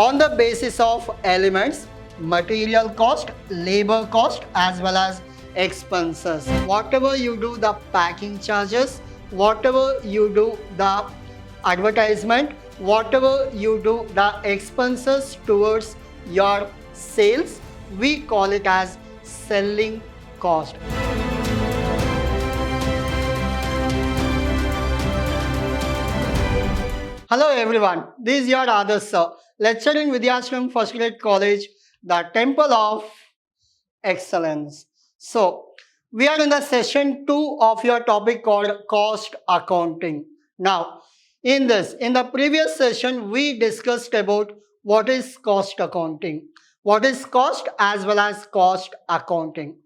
on the basis of elements, material cost, labor cost, as well as expenses. Whatever you do, the packing charges, whatever you do, the advertisement, whatever you do, the expenses towards your sales, we call it as selling cost. Hello everyone, this is your Adarsh sir, lecturer in Vidyashram First Grade College, the Temple of Excellence. So, we are in the session 2 of your topic called cost accounting. Now, in the previous session, we discussed about what is cost accounting, what is cost as well as cost accounting.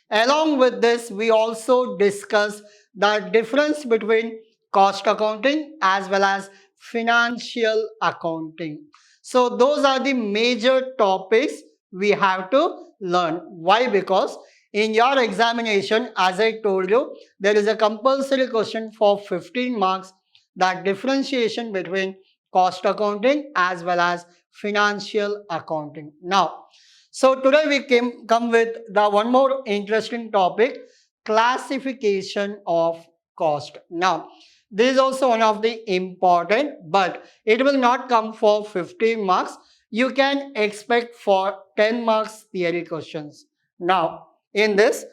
Along with this, we also discussed the difference between cost accounting as well as financial accounting. So, those are the major topics we have to learn. Why? Because in your examination, as I told you, there is a compulsory question for 15 marks, that differentiation between cost accounting as well as financial accounting. Now, so today we come with the one more interesting topic, classification of cost. Now, this is also one of the important, but it will not come for 15 marks. You can expect for 10 marks theory questions. Now, in this,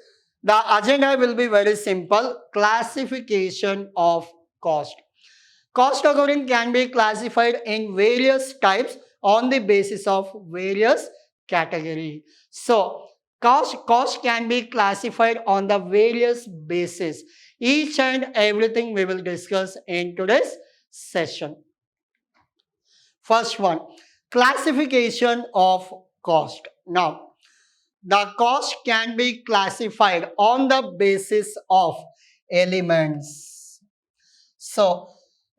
the agenda will be very simple, classification of cost. Cost accounting can be classified in various types on the basis of various category. So, cost can be classified on the various basis. Each and everything we will discuss in today's session. First one, classification of cost. Now, the cost can be classified on the basis of elements. So,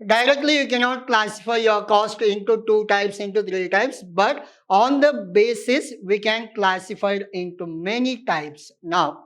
directly you cannot classify your cost into two types, into three types, but on the basis we can classify it into many types. Now,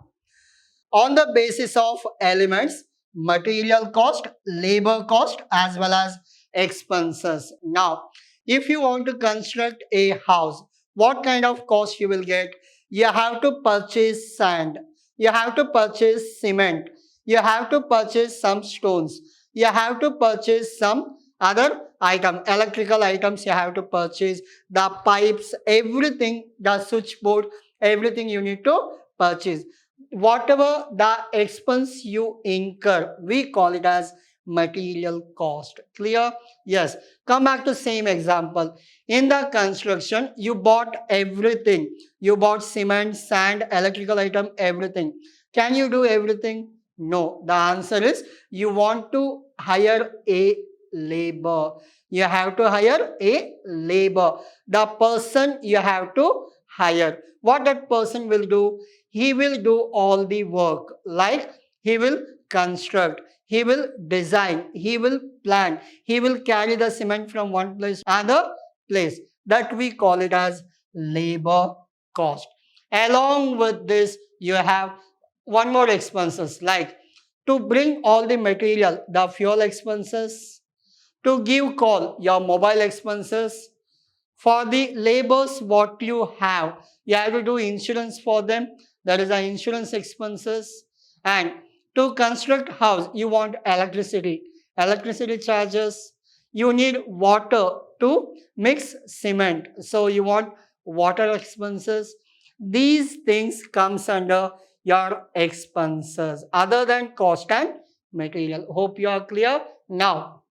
on the basis of elements, material cost, labor cost, as well as expenses. Now, if you want to construct a house, what kind of cost you will get? You have to purchase sand, you have to purchase cement, you have to purchase some stones, you have to purchase some other item, electrical items, you have to purchase the pipes, everything, the switchboard, everything you need to purchase. Whatever the expense you incur, we call it as material cost. Clear? Yes. Come back to same example. In the construction, you bought everything. You bought cement, sand, electrical item, everything. Can you do everything? No. The answer is you want to hire a labor. You have to hire a labor. The person you have to hire. What that person will do? He will do all the work, like he will construct, he will design, he will plan, he will carry the cement from one place to another place. That we call it as labor cost. Along with this, you have one more expenses, like to bring all the material, the fuel expenses, to give call, your mobile expenses. For the labors, what you have to do insurance for them. That is the insurance expenses. And to construct house, you want electricity charges. You need water to mix cement. So you want water expenses. These things comes under your expenses other than cost and material. Hope you are clear. Now,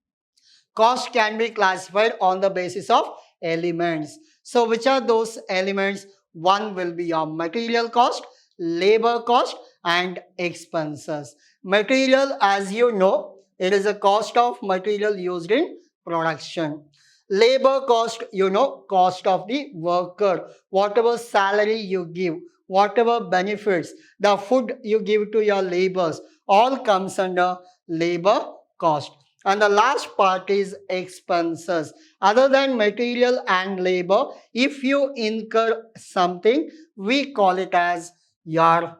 cost can be classified on the basis of elements. So, which are those elements? One will be your material cost, labor cost, and expenses. Material, as you know, it is a cost of material used in production. Labor cost, you know, cost of the worker, whatever salary you give, whatever benefits, the food you give to your laborers, all comes under labor cost. And the last part is expenses. Other than material and labor, if you incur something, we call it as your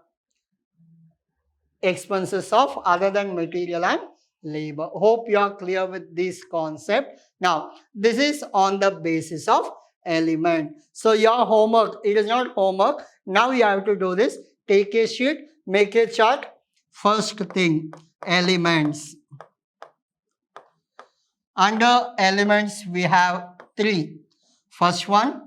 expenses of other than material and labor. Hope you are clear with this concept. Now, this is on the basis of element. So your homework, it is not homework. Now you have to do this. Take a sheet, make a chart. First thing, elements. Under elements, we have three. First one,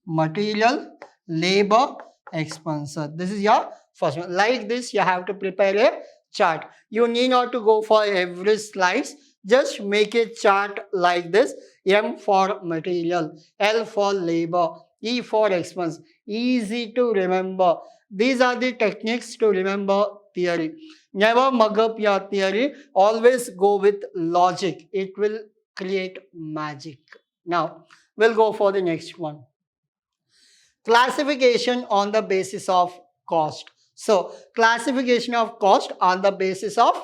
material, labor, expenses. This is your first one. Like this, you have to prepare a chart. You need not to go for every slides. Just make a chart like this. M for material, L for labor, E for expense. Easy to remember. These are the techniques to remember theory. Never mug up your theory. Always go with logic. It will create magic. Now, we'll go for the next one. Classification on the basis of cost. So, classification of cost on the basis of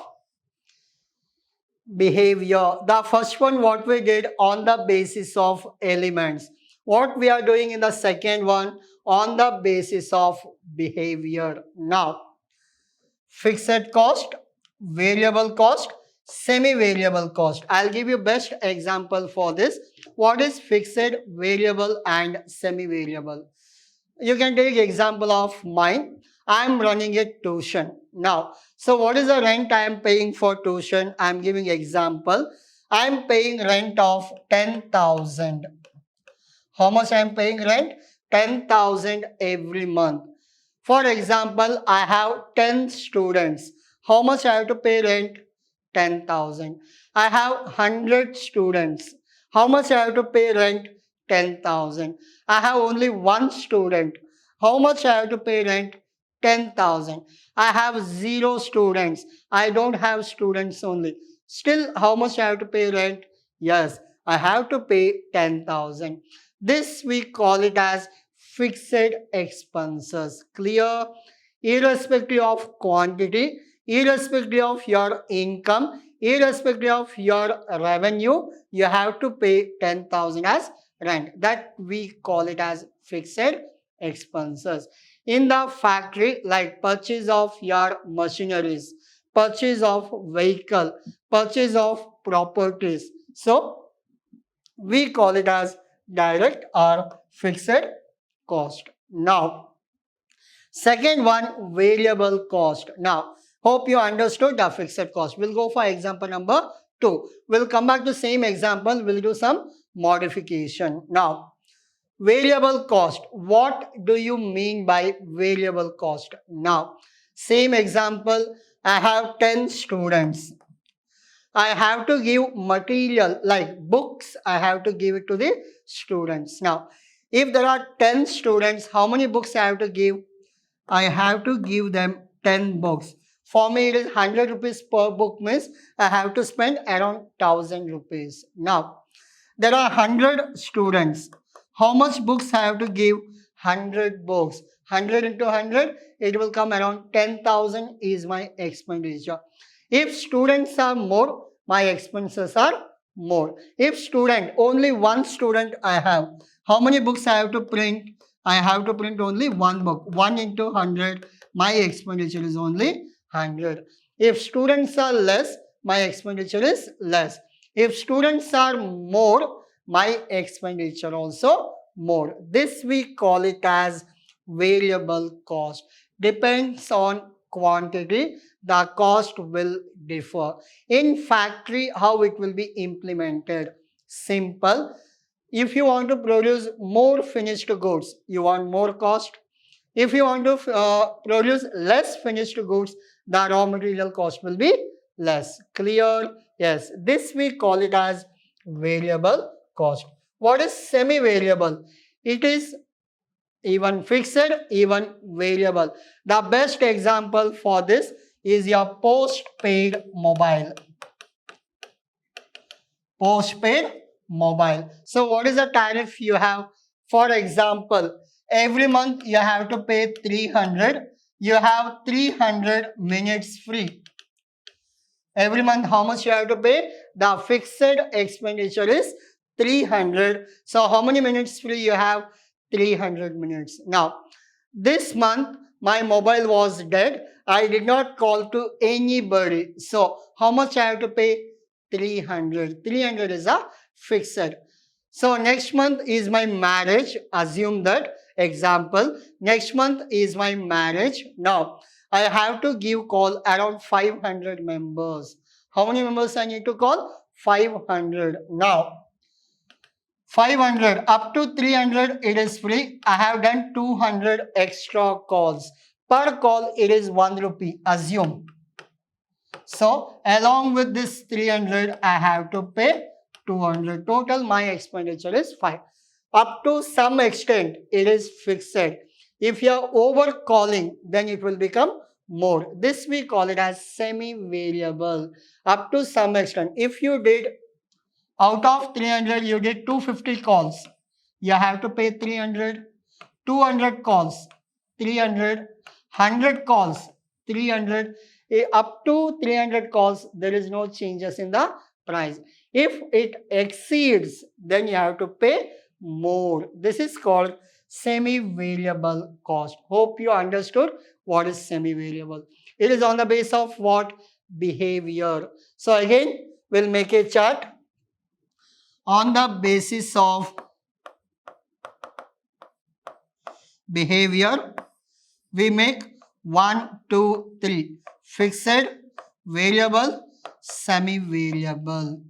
behavior. The first one, what we did on the basis of elements. What we are doing in the second one, on the basis of behavior. Now, fixed cost, variable cost, semi-variable cost. I'll give you best example for this. What is fixed, variable and semi-variable? You can take example of mine. I'm running a tuition. Now, so what is the rent I am paying for tuition? I'm giving example. I'm paying rent of 10,000. How much I'm paying rent? 10,000 every month. For example, I have 10 students. How much I have to pay rent? 10,000. I have 100 students. How much I have to pay rent? 10,000. I have only one student. How much I have to pay rent? 10,000. I have 0 students. I don't have students only. Still, how much I have to pay rent? Yes, I have to pay 10,000. This we call it as fixed expenses. Clear? Irrespective of quantity, irrespective of your income, irrespective of your revenue, you have to pay 10,000 as rent. That we call it as fixed expenses. In the factory, like purchase of your machineries, purchase of vehicle, purchase of properties. So, we call it as direct or fixed cost. Now, second one, variable cost. Now, hope you understood the fixed cost. We'll go for example number 2. We'll come back to same example. We'll do some modification. Now, variable cost. What do you mean by variable cost? Now, same example. I have 10 students. I have to give material like books. I have to give it to the students. Now, if there are 10 students, how many books I have to give? I have to give them 10 books. For me, it is 100 rupees per book means I have to spend around 1000 rupees. Now, there are 100 students. How much books I have to give? 100 books. 100 into 100, it will come around 10,000 is my expenditure. If students are more, my expenses are more. If student, only one student I have, how many books I have to print? I have to print only one book. 1 into 100, my expenditure is only 100. If students are less, my expenditure is less. If students are more, my expenditure also more. This we call it as variable cost. Depends on quantity, the cost will differ. In factory, how it will be implemented? Simple. If you want to produce more finished goods, you want more cost. If you want to produce less finished goods, the raw material cost will be less. Clear? Yes. This we call it as variable cost. What is semi-variable? It is even fixed, even variable. The best example for this is your postpaid mobile. Postpaid mobile. So what is the tariff you have? For example, every month you have to pay 300. You have 300 minutes free. Every month how much you have to pay? The fixed expenditure is 300. So how many minutes free you have? 300 minutes. Now, this month my mobile was dead. I did not call to anybody. So how much I have to pay? 300. 300 is a fixed. So next month is my marriage. Assume that example. Next month is my marriage. Now I have to give call around 500 members. How many members I need to call? 500. Now 500 up to 300 it is free. I have done 200 extra calls. Per call it is 1 rupee. Assume. So along with this 300 I have to pay 200. Total my expenditure is 5. Up to some extent it is fixed. If you are over calling then it will become more. This we call it as semi-variable. Up to some extent. If you did out of 300 you did 250 calls. You have to pay 300. 200 calls 300. 100 calls 300. Up to 300 calls there is no changes in the price. If it exceeds then you have to pay more. This is called semi-variable cost. Hope you understood what is semi-variable. It is on the basis of what? Behavior. So again we'll make a chart on the basis of behavior. We make 1, 2, 3 fixed, variable, semi-variable.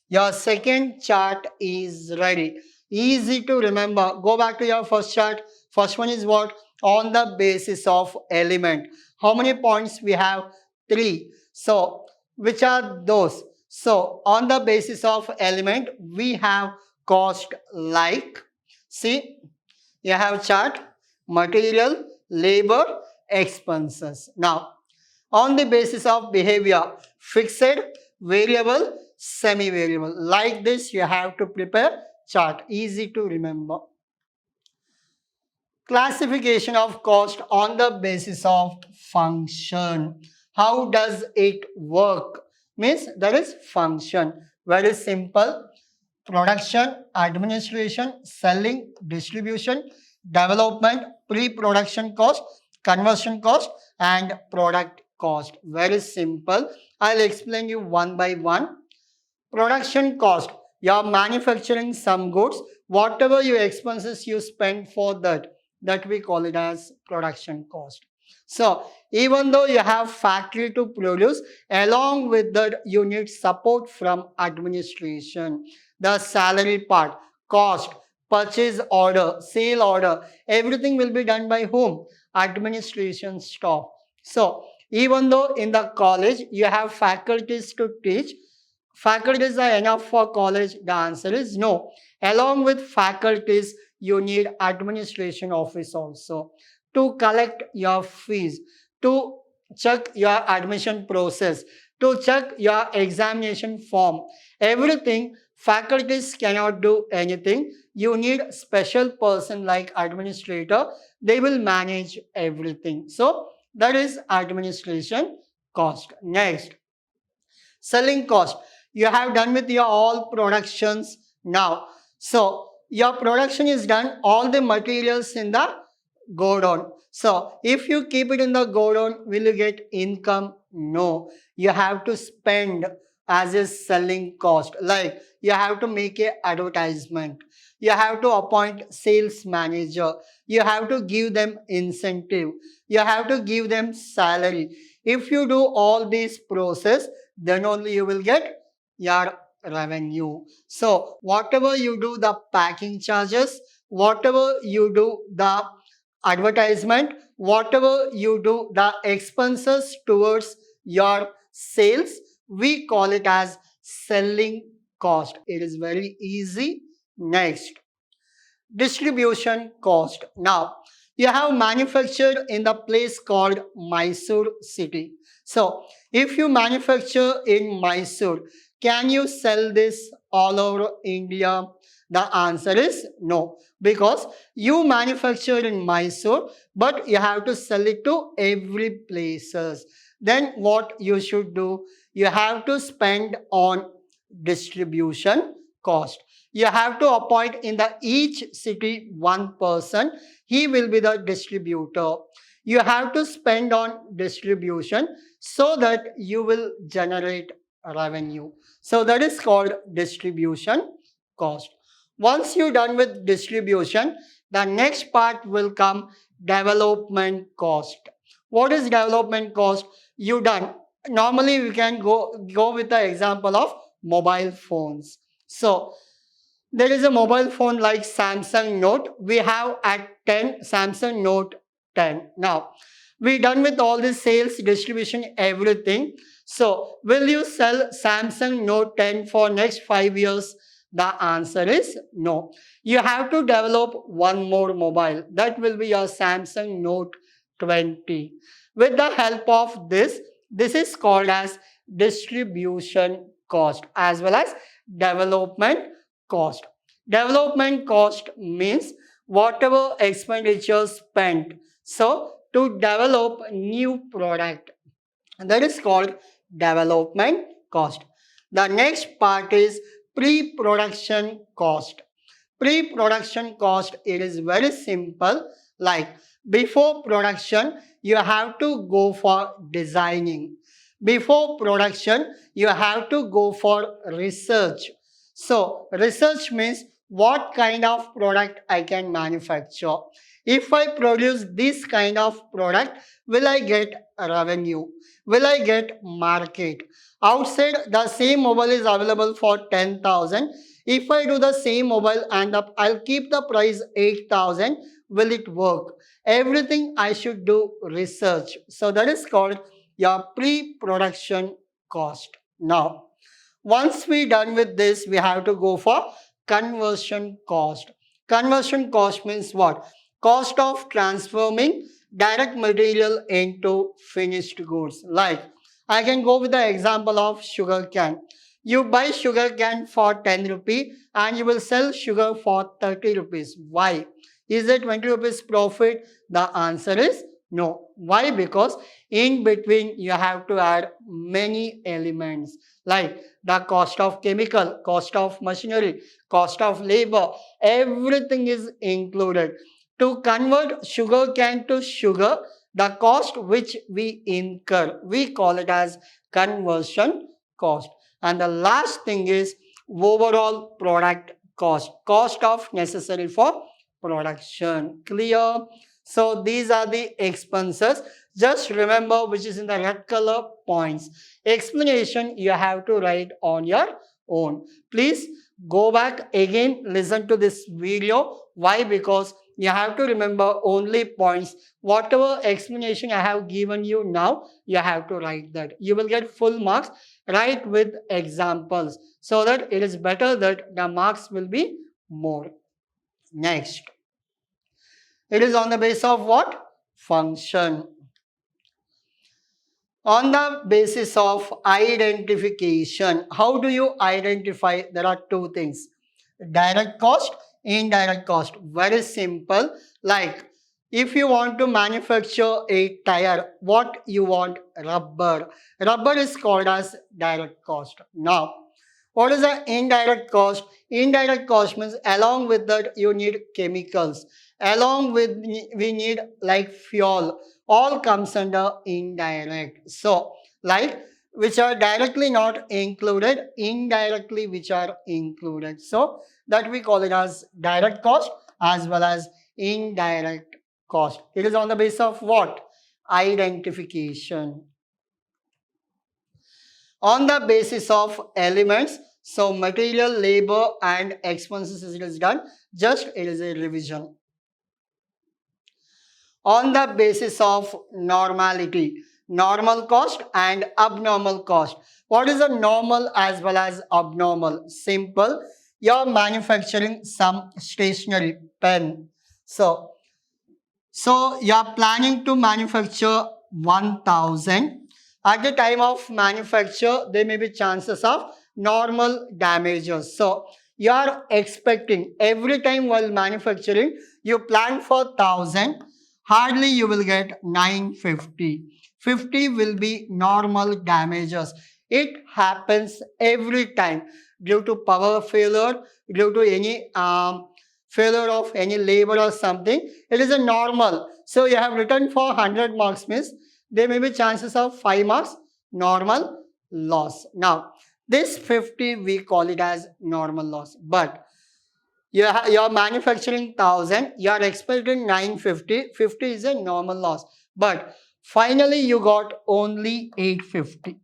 Your second chart is ready. Easy to remember. Go back to your first chart. First one is what? On the basis of element. How many points we have? 3. So, which are those? So, on the basis of element, we have cost like, see, you have chart, material, labor, expenses. Now, on the basis of behavior, fixed, variable, semi-variable. Like this, you have to prepare chart. Easy to remember. Classification of cost on the basis of function. How does it work? Means there is function. Very simple. Production, administration, selling, distribution, development, pre-production cost, conversion cost, and product cost. Very simple. I'll explain you one by one. Production cost. You're manufacturing some goods. Whatever your expenses you spend for that we call it as production cost. So, even though you have factory to produce, along with that you need support from administration. The salary part, cost, purchase order, sale order, everything will be done by whom? Administration staff. So, even though in the college you have faculties to teach, faculties are enough for college? The answer is no. Along with faculties, you need administration office also to collect your fees, to check your admission process, to check your examination form. Everything, faculties cannot do anything. You need special person like administrator. They will manage everything. So, that is administration cost. Next, selling cost. You have done with your all productions now. So, your production is done, all the materials in the godown. So, if you keep it in the godown, will you get income? No. You have to spend as a selling cost. Like, you have to make a advertisement. You have to appoint sales manager. You have to give them incentive. You have to give them salary. If you do all these process, then only you will get your revenue. So, whatever you do the packing charges, whatever you do the advertisement, whatever you do the expenses towards your sales, we call it as selling cost. It is very easy. Next, distribution cost. Now, you have manufactured in the place called Mysore city. So, if you manufacture in Mysore, can you sell this all over India? The answer is no, because you manufacture in Mysore, but you have to sell it to every places. Then what you should do? You have to spend on distribution cost. You have to appoint in the each city one person. He will be the distributor. You have to spend on distribution so that you will generate revenue. So that is called distribution cost. Once you're done with distribution, the next part will come development cost. What is development cost? You done. Normally we can go with the example of mobile phones. So there is a mobile phone like Samsung Note. We have at 10 Samsung Note 10. Now, we done with all the sales, distribution, everything. So, will you sell Samsung Note 10 for next 5 years? The answer is no. You have to develop one more mobile. That will be your Samsung Note 20. With the help of this is called as distribution cost as well as development cost. Development cost means whatever expenditure spent. So to develop new product, that is called development cost. The next part is pre-production cost. Pre-production cost, it is very simple. Like before production, you have to go for designing. Before production, you have to go for research. So research means what kind of product I can manufacture. If I produce this kind of product, will I get revenue? Will I get market? Outside, the same mobile is available for 10,000. If I do the same mobile and I'll keep the price 8,000, will it work? Everything I should do research. So that is called your pre-production cost. Now, once we done with this, we have to go for conversion cost. Conversion cost means what? Cost of transforming direct material into finished goods. Like I can go with the example of sugar can. You buy sugar can for 10 rupee and you will sell sugar for 30 rupees. Why? Is it 20 rupees profit? The answer is no. Why? Because in between you have to add many elements like the cost of chemical, cost of machinery, cost of labor, everything is included. To convert sugar can to sugar, the cost which we incur, we call it as conversion cost. And the last thing is overall product cost, cost of necessary for production. Clear? So these are the expenses. Just remember which is in the red color points. Explanation you have to write on your own. Please go back again, listen to this video. Why? Because you have to remember only points. Whatever explanation I have given you now, you have to write that. You will get full marks. Write with examples so that it is better that the marks will be more. Next. It is on the basis of what? Function. On the basis of identification, how do you identify? There are two things. Direct cost, indirect cost. Very simple. Like if you want to manufacture a tire, what you want? Rubber. Rubber is called as direct cost. Now, what is the indirect cost? Indirect cost means along with that you need chemicals. Along with we need like fuel. All comes under indirect. So like which are directly not included, indirectly which are included. So that we call it as direct cost as well as indirect cost. It is on the basis of what? Identification. On the basis of elements, so material, labor and expenses is done, just it is a revision. On the basis of normality, normal cost and abnormal cost. What is a normal as well as abnormal? Simple, you're manufacturing some stationery pen. So you're planning to manufacture 1000. At the time of manufacture, there may be chances of normal damages. So you are expecting every time while manufacturing, you plan for 1000, hardly you will get 950. 50 will be normal damages. It happens every time due to power failure, due to any failure of any labor or something. It is a normal. So you have written for 100 marks means there may be chances of 5 marks normal loss. Now, this 50 we call it as normal loss. But you're manufacturing 1000, you're expecting 950, 50 is a normal loss. But finally you got only 850.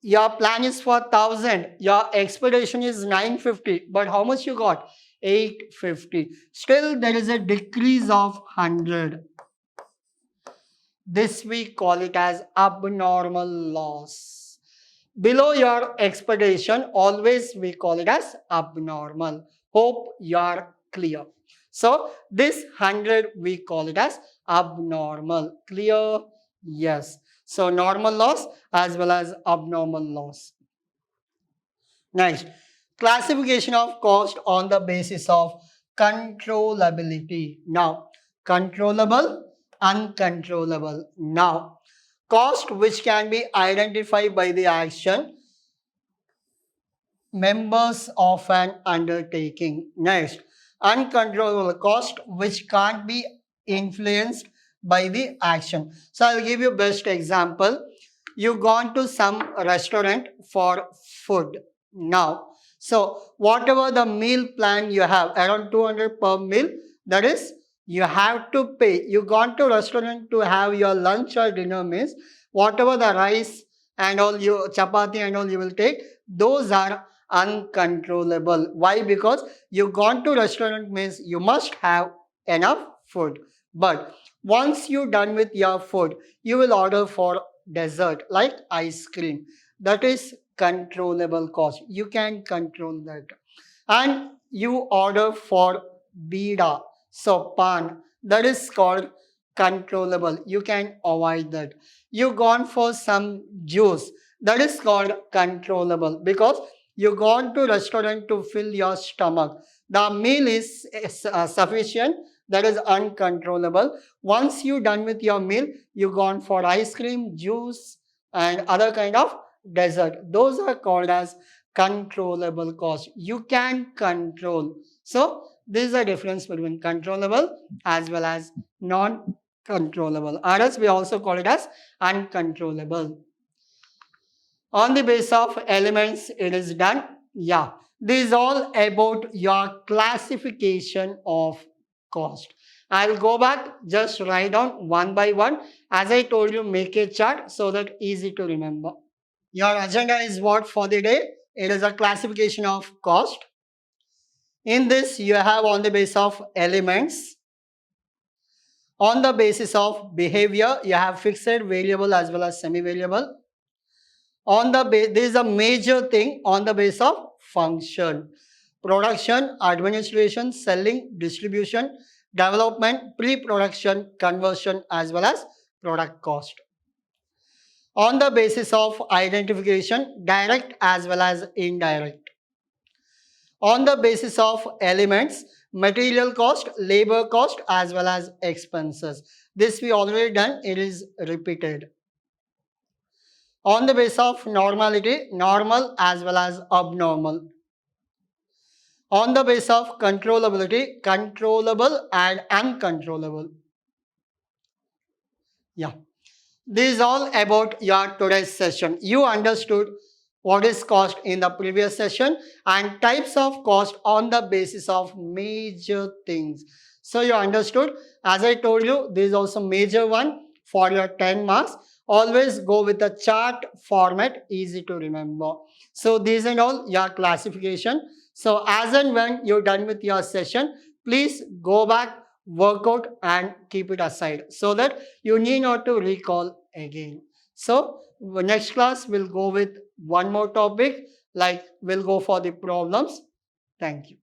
Your plan is for 1000, your expectation is 950, but how much you got? 850. Still there is a decrease of 100. This we call it as abnormal loss. Below your expectation, always we call it as abnormal. Hope you are clear. So this 100 we call it as abnormal. Clear? Yes. So normal loss as well as abnormal loss. Next, classification of cost on the basis of controllability. Now, controllable, uncontrollable. Now, cost which can be identified by the action members of an undertaking. Next, uncontrollable cost which can't be influenced by the action. So I'll give you best example. You gone to some restaurant for food. Now, so whatever the meal plan you have, around 200 per meal, that is you have to pay. You gone to restaurant to have your lunch or dinner means whatever the rice and all you chapati and all you will take, those are uncontrollable. Why? Because you gone to restaurant means you must have enough food. But once you done with your food, you will order for dessert like ice cream. That is controllable cost. You can control that. And you order for bida, so pan, that is called controllable. You can avoid that. You gone for some juice, that is called controllable because you gone to restaurant to fill your stomach. The meal is sufficient, that is uncontrollable. Once you done with your meal, you gone for ice cream, juice and other kind of dessert. Those are called as controllable cost. You can control. So this is a difference between controllable as well as non-controllable. Or else we also call it as uncontrollable. On the basis of elements, it is done. Yeah, this is all about your classification of cost. I'll go back, just write down one by one. As I told you, make a chart so that easy to remember. Your agenda is what for the day? It is a classification of cost. In this, you have on the basis of elements. On the basis of behavior, you have fixed variable as well as semi-variable. On the base, this is a major thing on the base of function. Production, administration, selling, distribution, development, pre-production, conversion as well as product cost. On the basis of identification, direct as well as indirect. On the basis of elements, material cost, labor cost as well as expenses. This we already done, it is repeated. On the basis of normality, normal as well as abnormal. On the basis of controllability, controllable and uncontrollable. Yeah. This is all about your today's session. You understood what is cost in the previous session and types of cost on the basis of major things. So you understood. As I told you, this is also major one for your 10 marks. Always go with the chart format, easy to remember. So these and all your classification. So as and when you're done with your session, please go back, work out and keep it aside so that you need not to recall again. So next class we'll go with one more topic, like we'll go for the problems. Thank you.